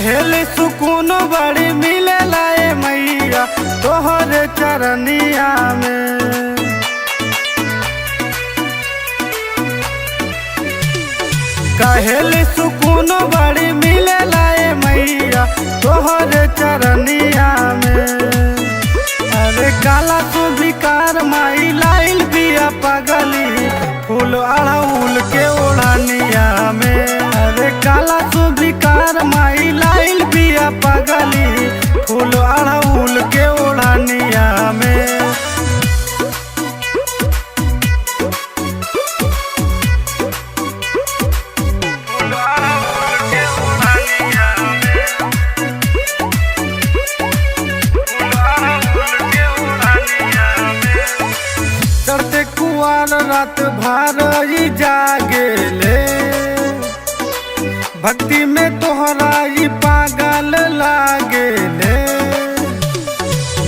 कहेली सुकून बड़ी मिले लाए मैया तोहरे चरनिया में। कहेली सुकून बड़ी मिले लाए मैया तोहरे चरनिया में। अरे काला तू बिकार माई लाइल बिया पगली फूल अड़हुल के ओढ़निया में। अरे काला तू बिकार माई लाइल बिया पगली फूल अड़हुल के ओढ़निया में। चढ़ते कुआर रात भर जागेले भक्ति में तोहरा पागल लागेले।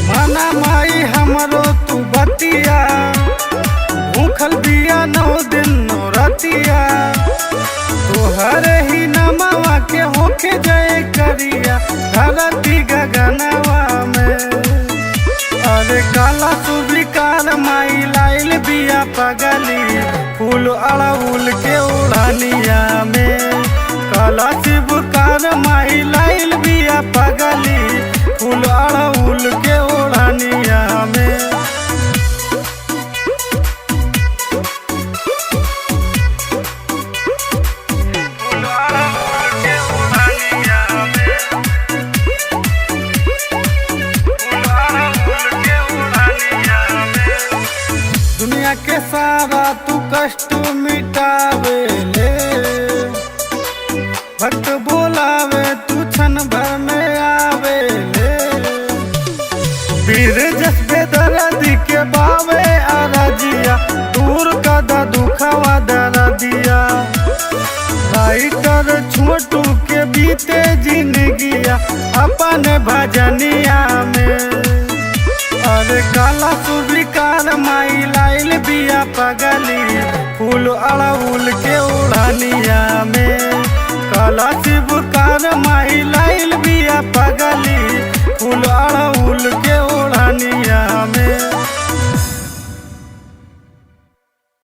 माना माई हमरो तू बतिया भूखल बिया 9 दिन 9 रतिया तोहरे ही नमवा के होके जय करिया धरती गगनवा में। अरे काला तू बिकार माई लाइल बिया पगली फूल अड़हुल के ओढ़निया में। काला शिवकार माई लाइल बिया पगली फूल अड़हुल के ओढ़निया में। दुनिया के सारा तू कष्ट मिटावे ले भक्त बोलावे तू क्षण भर में आवे ले। वीर जस बेदर्दी के बावे अरजिया दूर का दुखवा दर्दिया। राइटर छोटू के बीते जिंदगिया अपन भजनिया में। अरे काला तू बिकार माई लाइल बिया पगली फूल अड़हुल के ओढ़निया में। काला शिवकार माई लाइल बिया पगली फूल अड़हुल के